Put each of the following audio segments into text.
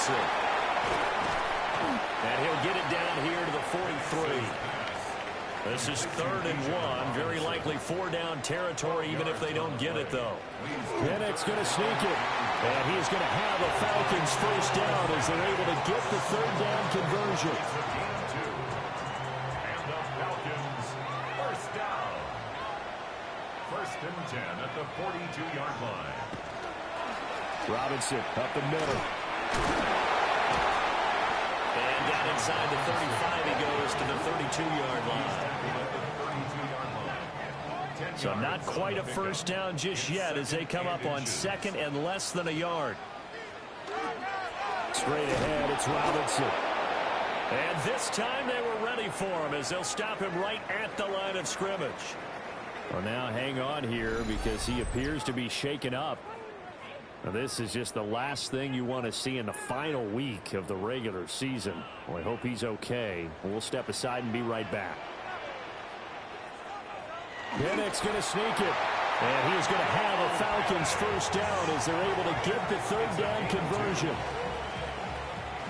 Robinson. And he'll get it down here to the 43. This is 3rd and 1. Very likely 4-down territory, even if they don't get it, though. Penix going to sneak it. And he's going to have a Falcons first down as they're able to get the 3rd down conversion. And the Falcons first down. 1st and 10 at the 42-yard line. Robinson up the middle. And down inside the 35, he goes to the 32-yard line. So not quite a first down just yet as they come up on 2nd and less than a yard. Straight ahead, it's Robinson. And this time they were ready for him as they'll stop him right at the line of scrimmage. Well, now hang on here because he appears to be shaken up. Now, this is just the last thing you want to see in the final week of the regular season. Well, I hope he's okay. We'll step aside and be right back. Penix going to sneak it. And he's going to have a Falcons first down as they're able to get the 3rd down conversion.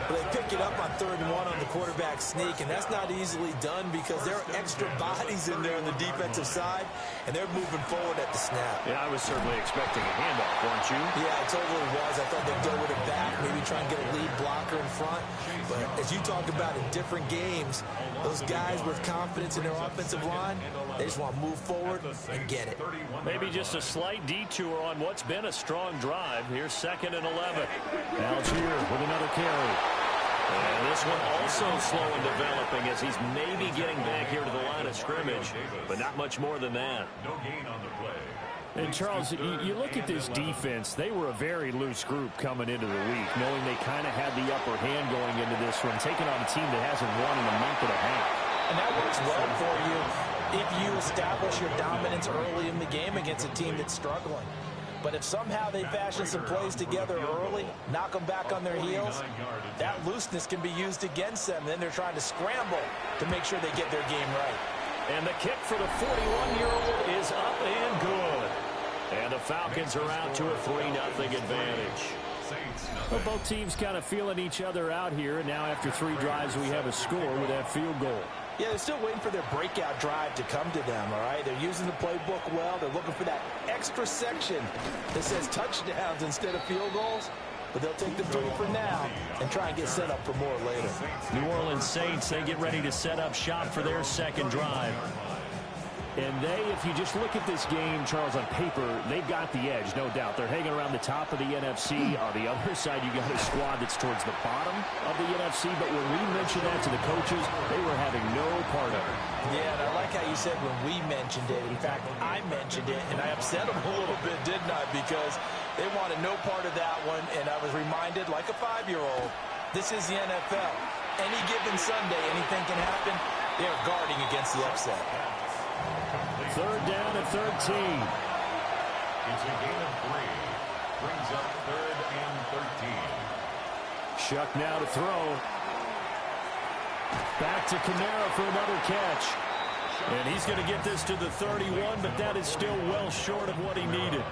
They pick it up on 3rd and 1 on the quarterback sneak, and that's not easily done because there are extra bodies in there on the defensive side, and they're moving forward at the snap. Yeah, I was certainly expecting a handoff, weren't you? Yeah, I totally was. I thought they'd go with it back, maybe try and get a lead blocker in front. But as you talked about in different games, those guys with confidence in their offensive line, they just want to move forward and get it. Maybe just a slight detour on what's been a strong drive. Here's 2nd and 11. Algier with another carry. And this one also slow in developing as he's maybe getting back here to the line of scrimmage, but not much more than that. No gain on the play. And, Charles, you look at this defense, they were a very loose group coming into the week, knowing they kind of had the upper hand going into this one, taking on a team that hasn't won in a month and a half. And that works well for you if you establish your dominance early in the game against a team that's struggling. But if somehow they fashion some plays together early, knock them back on their heels, that looseness can be used against them. Then they're trying to scramble to make sure they get their game right. And the kick for the 41-year-old is up and good. And the Falcons are out to a 3-0 advantage. Well, both teams kind of feeling each other out here. And now after 3 drives, we have a score with that field goal. Yeah, they're still waiting for their breakout drive to come to them, all right? They're using the playbook well. They're looking for that extra section that says touchdowns instead of field goals. But they'll take the 3 for now and try and get set up for more later. New Orleans Saints, they get ready to set up shop for their 2nd drive. And they, if you just look at this game, Charles, on paper, they've got the edge, no doubt. They're hanging around the top of the NFC. On the other side, you got a squad that's towards the bottom of the NFC. But when we mentioned that to the coaches, they were having no part of it. Yeah, and I like how you said when we mentioned it. In fact, I mentioned it, and I upset them a little bit, didn't I? Because they wanted no part of that one, and I was reminded, like a 5-year-old, this is the NFL. Any given Sunday, anything can happen. They're guarding against the upset. 3rd down and 13. It's a gain of 3. Brings up 3rd and 13. Shuck now to throw. Back to Kamara for another catch. And he's going to get this to the 31, but that is still well short of what he needed.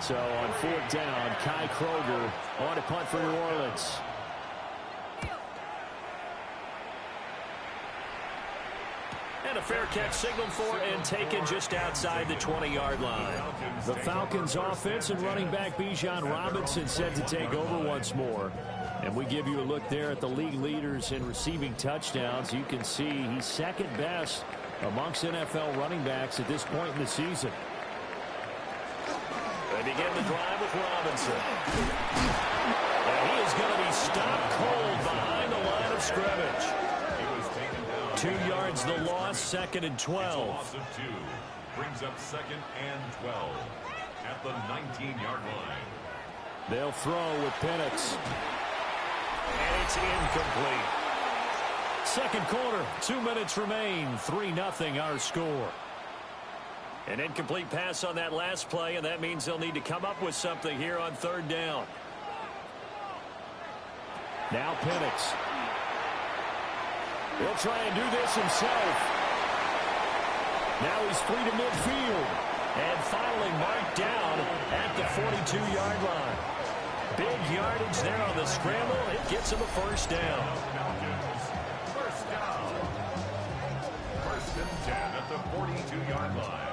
So on 4th down, Kai Kroger on a punt for New Orleans. And a fair catch signaled for and taken just outside the 20-yard line. The Falcons offense and running back Bijan Robinson set to take over once more. And we give you a look there at the league leaders in receiving touchdowns. You can see he's 2nd best amongst NFL running backs at this point in the season. They begin the drive with Robinson. And he is going to be stopped cold behind the line of scrimmage. 2 yards the loss, 2nd and 12. Loss of 2. Brings up 2nd and 12 at the 19-yard line. They'll throw with Penix. And it's incomplete. 2nd quarter, 2 minutes remain. 3-0 our score. An incomplete pass on that last play, and that means they'll need to come up with something here on 3rd down. Now Penix. He'll try and do this himself. Now he's free to midfield. And finally marked down at the 42-yard line. Big yardage there on the scramble. It gets him a first down. First down. First and 10 at the 42-yard line.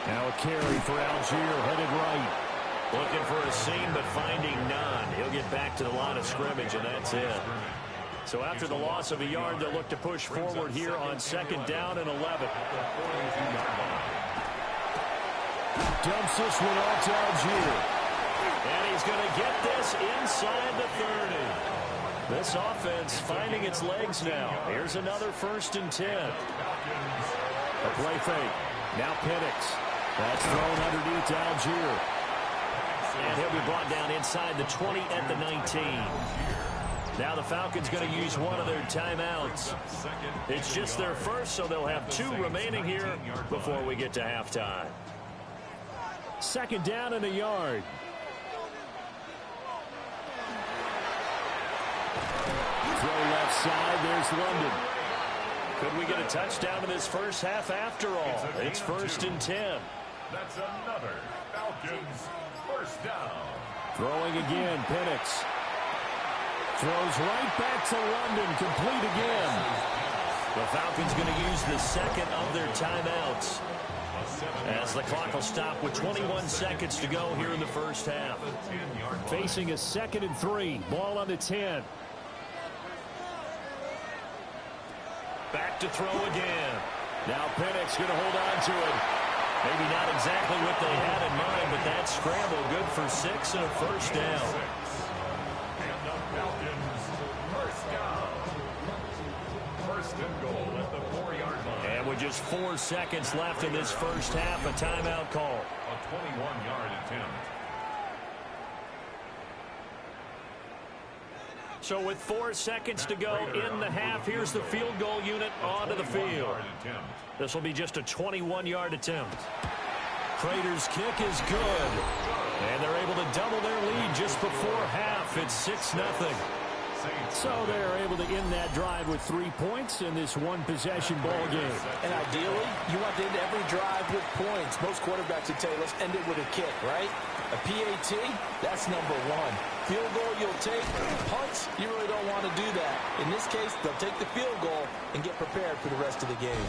Now a carry for Algier, headed right. Looking for a seam, but finding none. He'll get back to the line of scrimmage, and that's it. So after the loss of a yard, they'll look to push forward here on second down and 11. Dumps this one off to Algier. And he's going to get this inside the 30. This offense finding its legs now. Here's another first and 10. A play fake. Now Penix. That's thrown underneath to Algier. And he'll be brought down inside the 20 at the 19. Now the Falcons going to use one of their timeouts. It's just their first, so they'll have 2 remaining here before we get to halftime. Second down and a yard. Throw left side. There's London. Could we get a touchdown in this first half after all? It's first and 10. That's another Falcons first down. Throwing again, Penix. Throws right back to London, complete again. The Falcons going to use the second of their timeouts, as the clock will stop with 21 seconds to go here in the first half. Facing a 2nd and 3, ball on the 10. Back to throw again. Now Penix going to hold on to it. Maybe not exactly what they had in mind, but that scramble good for 6 and a first down. And the Falcons first down. First and goal at the 4-yard line. And with just 4 seconds left in this first half, a timeout call. A 21-yard attempt. So with 4 seconds to go in the half, here's the field goal unit onto the field. This will be just a 21-yard attempt. Prater's kick is good. And they're able to double their lead just before half. It's 6-0. So they're able to end that drive with 3 points in this one-possession ball game. And ideally, you want to end every drive with points. Most quarterbacks would tell you, let's end it with a kick, right? A PAT, that's number 1. Field goal you'll take. Punts, you really don't want to do that. In this case, they'll take the field goal and get prepared for the rest of the game.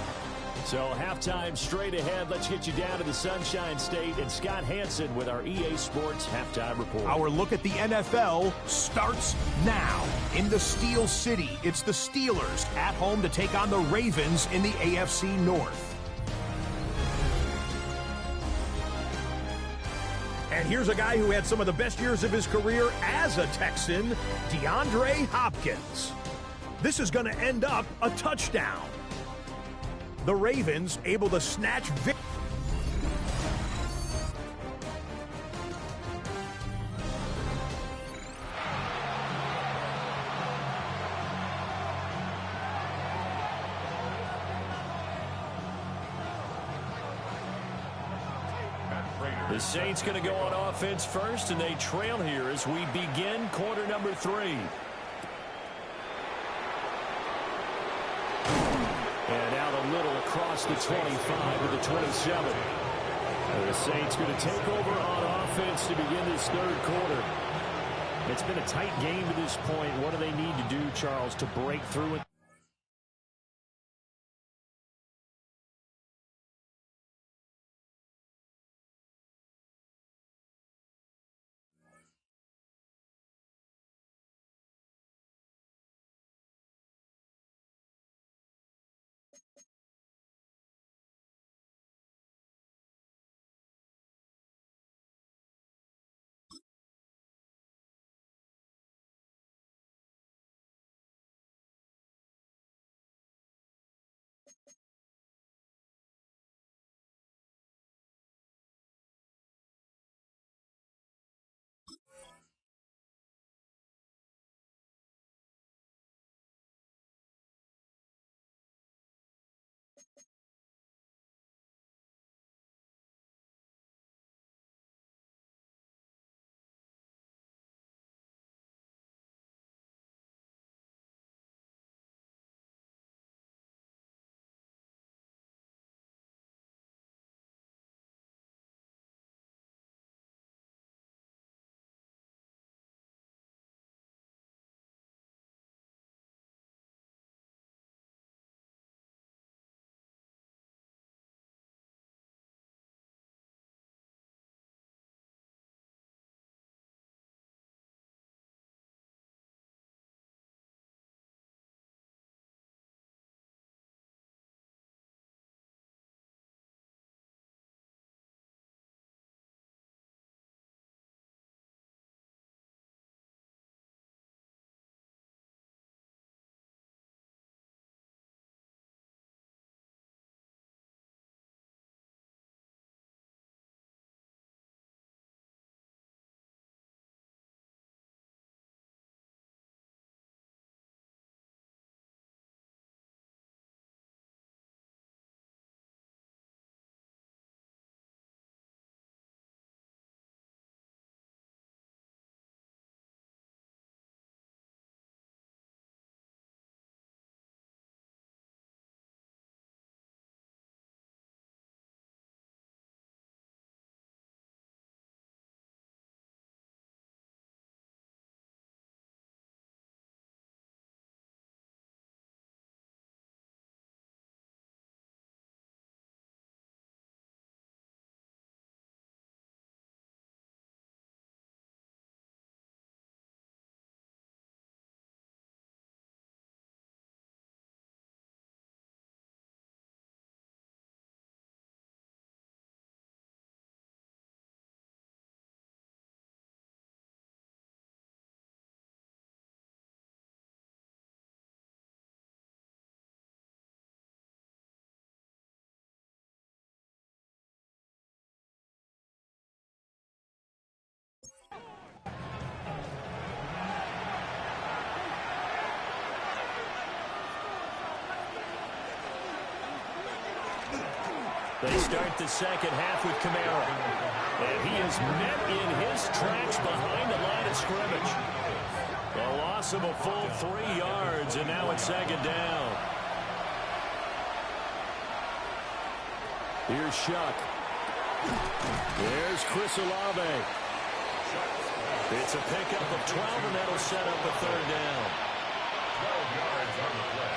So halftime straight ahead. Let's get you down to the Sunshine State and Scott Hansen with our EA Sports Halftime Report. Our look at the NFL starts now. In the Steel City, it's the Steelers at home to take on the Ravens in the AFC North. And here's a guy who had some of the best years of his career as a Texan, DeAndre Hopkins. This is going to end up a touchdown. The Ravens able to snatch victory. The Saints going to go on offense first, and they trail here as we begin quarter number 3. And out a little across the 25 to the 27. And the Saints going to take over on offense to begin this third quarter. It's been a tight game to this point. What do they need to do, Charles, to break through it? They start the second half with Kamara. And he is met in his tracks behind the line of scrimmage. A loss of a full 3 yards, and now it's second down. Here's Shuck. There's Chris Olave. It's a pickup of 12, and that'll set up a third down. 12 yards on the play.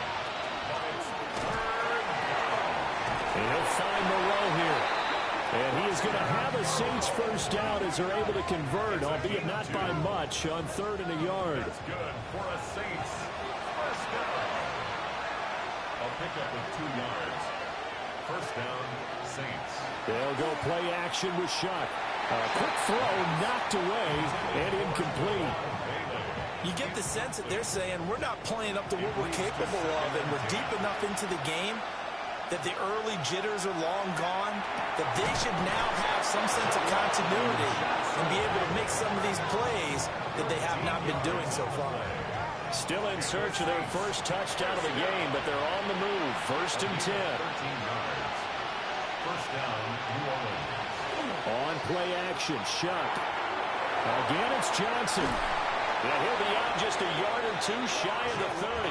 And he'll find Moreau here. And he is going to have a Saints first down as they're able to convert, albeit not by much, on 3rd and a yard. That's good for a Saints first down. A pickup of 2 yards. First down, Saints. They'll go play action with Shuck. A quick throw knocked away and incomplete. You get the sense that they're saying we're not playing up to what we're capable of, and we're deep enough into the game that the early jitters are long gone, that they should now have some sense of continuity and be able to make some of these plays that they have not been doing so far. Still in search of their first touchdown of the game, but they're on the move. 1st and 10. 13 yards. First down, New Orleans. On play action, Shuck. Again, it's Johnson. And he'll be out just a yard or 2 shy of the 30.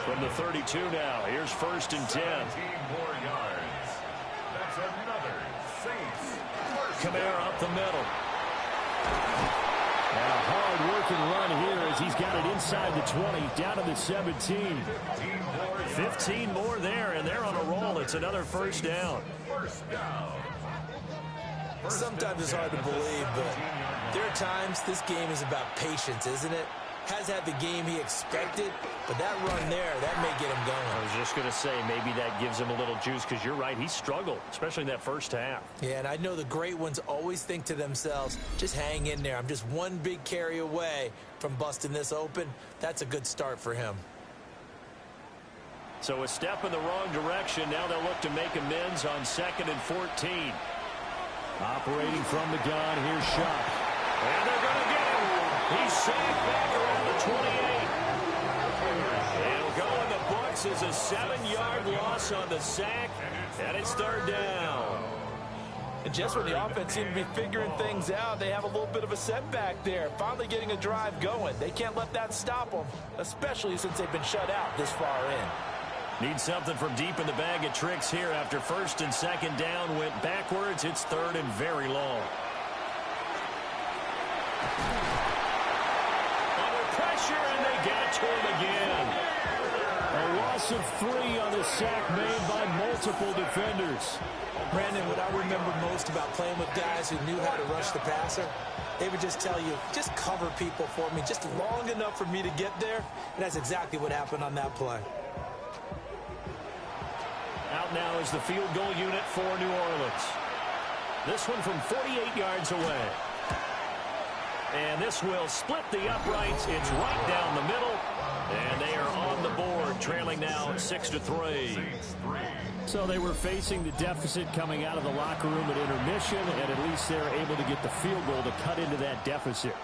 From the 32 now, here's 1st and 10. 17 more yards. That's another Saints first. Kamara up the middle. And a hard-working run here as he's got it inside the 20, down to the 17. 15 more there, and they're on a roll. It's another first down. First down. Sometimes it's hard to believe, but there are times this game is about patience, isn't it? Has had the game he expected, but that run there, that may get him going. I was just going to say, maybe that gives him a little juice, because you're right, he struggled, especially in that first half. Yeah, and I know the great ones always think to themselves, just hang in there. I'm just one big carry away from busting this open. That's a good start for him. So a step in the wrong direction. Now they'll look to make amends on 2nd and 14. Operating from the gun, here's Shuck. And they're going to get him. He's sacked back around the 28. It'll go in the books as a 7-yard loss on the sack, and it's 3rd down. And just when the offense seemed to be figuring things out, they have a little bit of a setback there. Finally getting a drive going. They can't let that stop them, especially since they've been shut out this far in. Need something from deep in the bag of tricks here after 1st and 2nd down went backwards. It's 3rd and very long. Under pressure, and they got to him again. A loss of 3 on the sack made by multiple defenders. Brandon, what I remember most about playing with guys who knew how to rush the passer, they would just tell you, just cover people for me, just long enough for me to get there. And that's exactly what happened on that play. Out now is the field goal unit for New Orleans. This one from 48 yards away. And this will split the uprights. It's right down the middle. And they are on the board, trailing now 6-3. So they were facing the deficit coming out of the locker room at intermission, and at least they're able to get the field goal to cut into that deficit.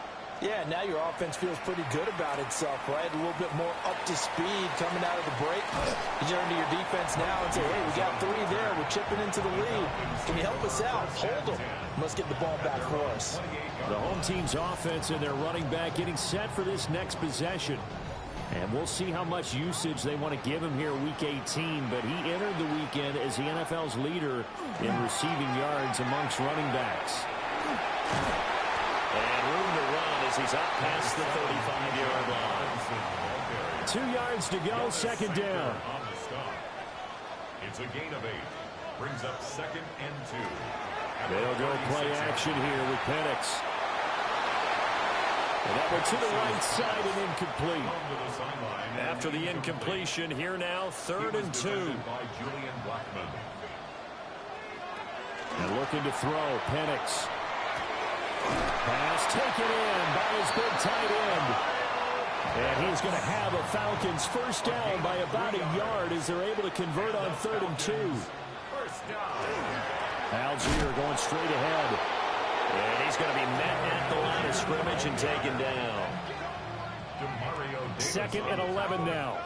Yeah, now your offense feels pretty good about itself, right? A little bit more up to speed coming out of the break. You turn to your defense now and say, hey, we got 3 there. We're chipping into the lead. Can you help us out? Hold them. Must get the ball back for us. The home team's offense and their running back getting set for this next possession. And we'll see how much usage they want to give him here week 18. But he entered the weekend as the NFL's leader in receiving yards amongst running backs. And room to run as he's up past the 35-yard line. 2 yards to go, 2nd down. On the stop. It's a gain of 8. Brings up 2nd and 2. They'll go play action here with Penix. And that one to the right side and incomplete. After the incompletion, here now, 3rd and 2. And looking to throw, Penix. Pass taken in by his big tight end. And he's going to have a Falcons first down by about a yard as they're able to convert on 3rd and 2. First down. Algier going straight ahead. And he's going to be met at the line of scrimmage and taken down. Second and 11 now.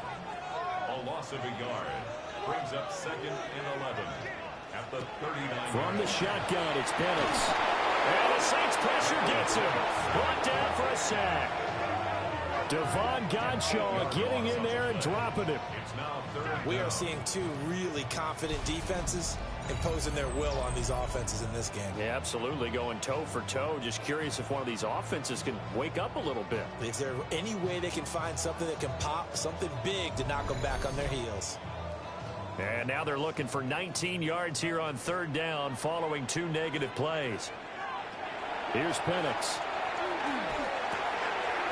A loss of a yard. Brings up second and 11. At the 39. From the shotgun, it's Penix. And the Saints pressure gets him. Brought down for a sack. Devon Godshaw getting in there and dropping it. It's now third. We are seeing two really confident defenses imposing their will on these offenses in this game. Yeah, absolutely, going toe for toe. Just curious if one of these offenses can wake up a little bit. Is there any way they can find something that can pop, something big to knock them back on their heels? And now they're looking for 19 yards here on third down following 2 negative plays. Here's Penix.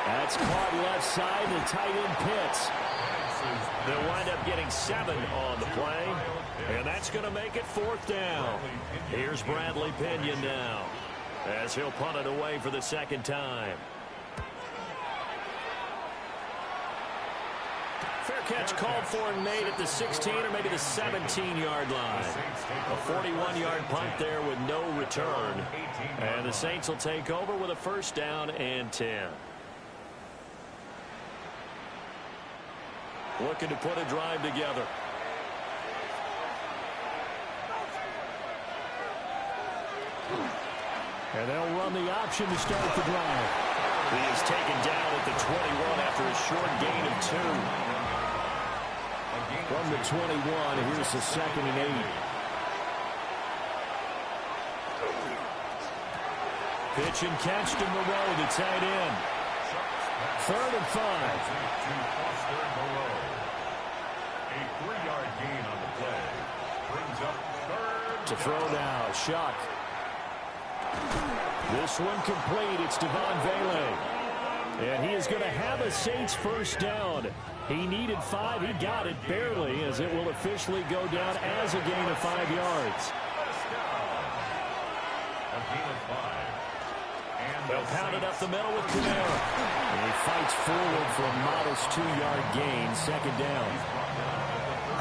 That's caught left side, the tight end Pitts. They'll wind up getting 7 on the play, and that's going to make it fourth down. Here's Bradley Pinion now, as he'll punt it away for the second time. Fair catch called for and made at the 16 or maybe the 17-yard line. A 41-yard punt there with no return. And the Saints will take over with a first down and 10. Looking to put a drive together. And they'll run the option to start the drive. He is taken down at the 21 after a short gain of 2. From the 21, here's the second and 8. Pitch and catch to Moreau, the tight end. Third and 5. A 3-yard gain on the play. Brings up third. To throw now, Shuck. This one complete. It's Devon Vele. And he is going to have a Saints first down. He needed 5. He got it barely, as it will officially go down as a gain of 5 yards. A gain of 5. And They'll pound it up the middle with Kamara. And he fights forward for a modest 2-yard gain, second down.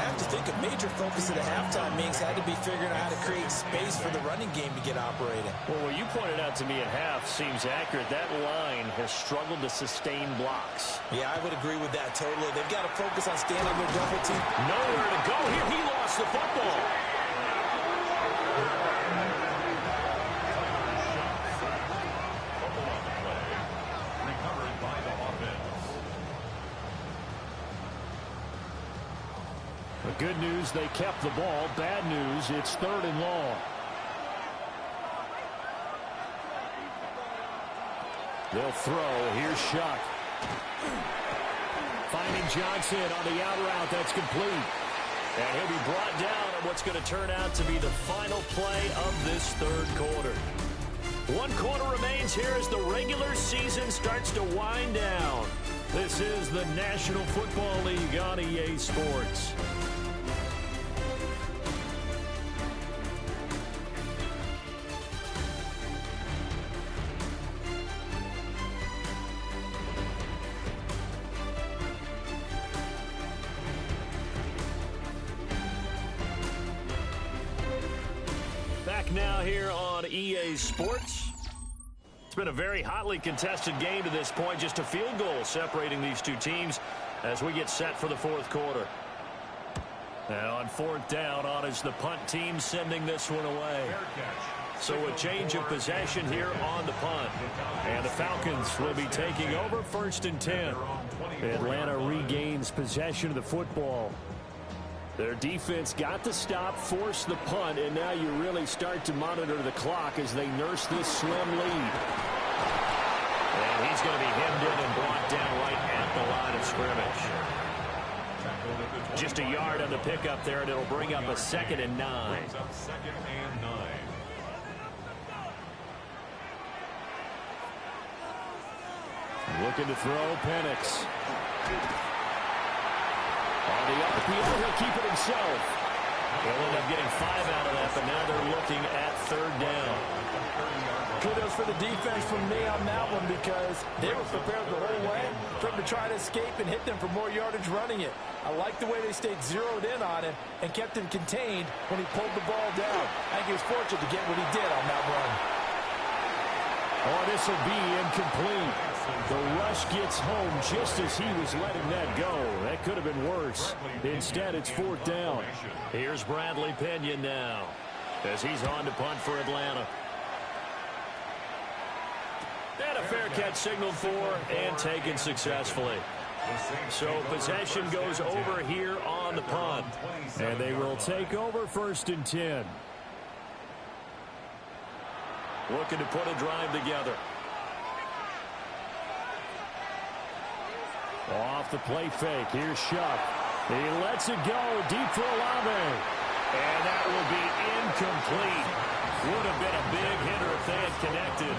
I have to think a major focus at the halftime means had to be figuring out how to create space for the running game to get operating. Well, what you pointed out to me at half seems accurate. That line has struggled to sustain blocks. Yeah, I would agree with that totally. They've got to focus on standing their double team. Nowhere to go here. He lost the football. recovered by the offense. The good news, they kept the ball. Bad news, it's third and long. They'll throw. Here's Shuck. Finding Johnson on the out route. That's complete. And he'll be brought down on what's going to turn out to be the final play of this third quarter. 1 quarter remains here as the regular season starts to wind down. This is the National Football League on EA Sports. Now here on EA Sports. It's been a very hotly contested game to this point. Just a field goal separating these two teams as we get set for the fourth quarter. Now on fourth down, on is the punt team sending this one away. So a change of possession here on the punt. And the Falcons will be taking over first and 10. Atlanta regains possession of the football. Their defense got the stop, forced the punt, and now you really start to monitor the clock as they nurse this slim lead. And he's going to be hemmed in and brought down right at the line of scrimmage. Just a yard on the pickup there, and it'll bring up a 2nd and 9. Looking to throw, Penix. On the RPO, he'll keep it himself. They'll end up getting 5 out of that, but now they're looking at third down. Kudos for the defense from me on that one because they were prepared the whole way for him to try to escape and hit them for more yardage running it. I like the way they stayed zeroed in on him and kept him contained when he pulled the ball down. I think he was fortunate to get what he did on that run. Oh, this will be incomplete. The rush gets home just as he was letting that go. That could have been worse. Instead, it's 4th down. Here's Bradley Pinion now as he's on to punt for Atlanta. And a fair catch signaled for and taken successfully. So possession goes over here on the punt. And they will take over 1st and 10. Looking to put a drive together. Off the play fake. Here's Shuck. He lets it go deep for Olave. And that will be incomplete. Would have been a big hitter if they had connected.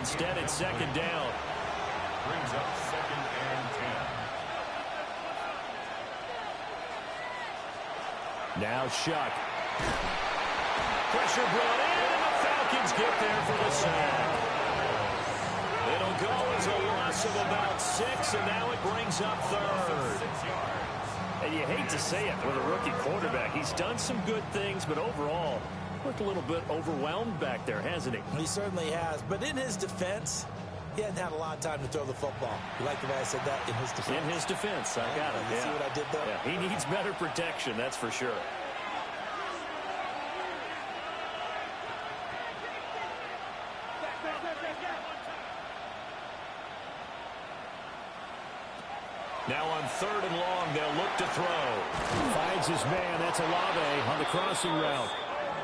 Instead, it's 2nd down. Brings up 2nd and 10. Now Shuck. Pressure brought in, and the Falcons get there for the sack. It'll go as a loss of about 6, and now it brings up 3rd. And you hate to say it with a rookie quarterback. He's done some good things, but overall, looked a little bit overwhelmed back there, hasn't he? He certainly has. But in his defense, he hadn't had a lot of time to throw the football. You like the way I said that? In his defense. In his defense, I got it. You see what I did there? Yeah, he needs better protection, that's for sure. Now on 3rd and long, they'll look to throw. Finds his man. That's Olave on the crossing route.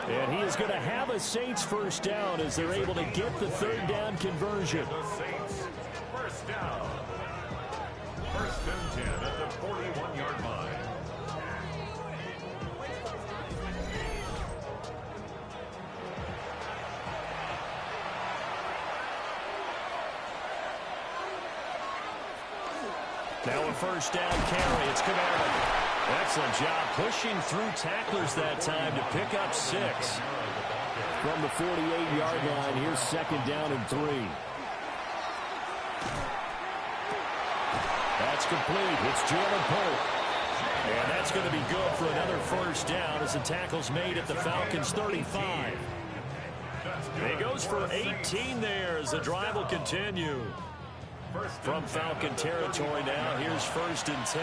And he is going to have a Saints 1st down as they're able to get the 3rd down conversion. The Saints, 1st down. 1st and 10 at the 41-yard line. Now a 1st down carry. It's Kamara. Excellent job pushing through tacklers that time to pick up 6. From the 48-yard line, here's 2nd down and 3. That's complete. It's Jalen Pope. And that's going to be good for another 1st down as the tackle's made at the Falcons' 35. He goes for 18 there as the drive will continue. From Falcon territory now, here's 1st and 10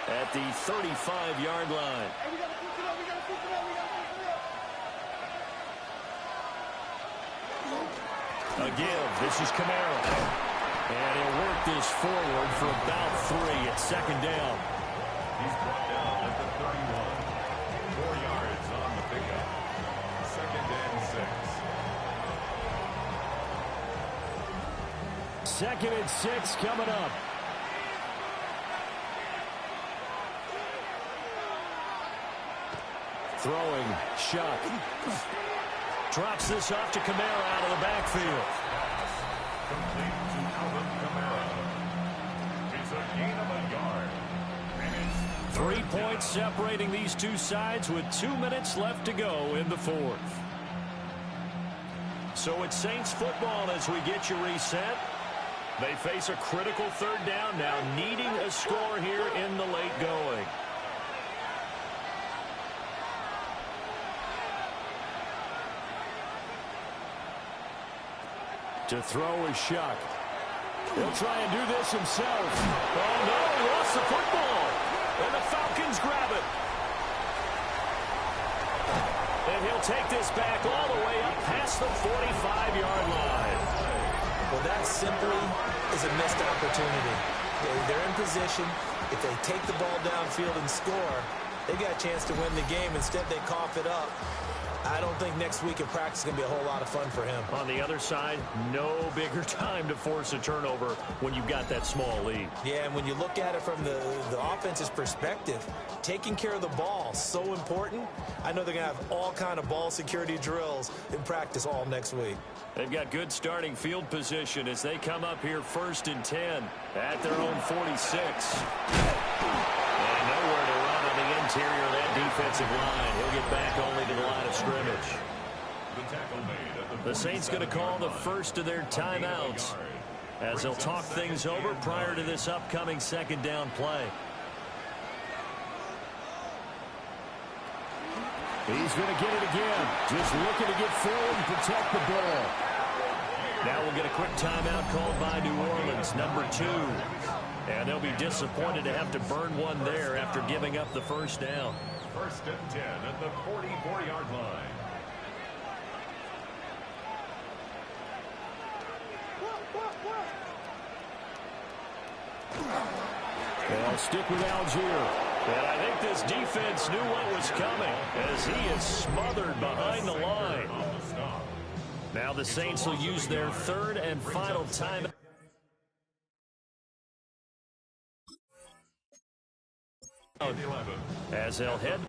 at the 35-yard line. A give. This is Kamara. And he'll work this forward for about 3 at 2nd down. He's brought down at the 31. 4 yards on the pickup. 2nd and 6. 2nd and 6 coming up. Throwing, Shuck. Drops this off to Kamara out of the backfield. Complete to Alvin Kamara. It's a gain of a yard. And it's 3 points separating these two sides with 2 minutes left to go in the 4th. So it's Saints football as we get you reset. They face a critical 3rd down now, needing a score here in the late going. To throw is Shuck. He'll try and do this himself. Oh, no, he lost the football. And the Falcons grab it. And he'll take this back all the way up past the 45-yard line. Well, that simply is a missed opportunity. They're in position. If they take the ball downfield and score, they got a chance to win the game. Instead, they cough it up. I don't think next week in practice is going to be a whole lot of fun for him. On the other side, no bigger time to force a turnover when you've got that small lead. Yeah, and when you look at it from the offense's perspective, taking care of the ball, so important. I know they're going to have all kind of ball security drills in practice all next week. They've got good starting field position as they come up here 1st and 10 at their own 46. And nowhere to run on the interior of that defensive line. He'll get back only to the line of scrimmage. The Saints going to call the first of their timeouts as they'll talk things over prior to this upcoming 2nd down play. He's going to get it again. Just looking to get forward and protect the ball. Now we'll get a quick timeout called by New Orleans, number 2. And they'll be disappointed to have to burn one there after giving up the first down. First and 10 at the 44-yard line. They'll stick with Algier. And I think this defense knew what was coming as he is smothered behind the line. Now the Saints will use their third and final time. As they'll head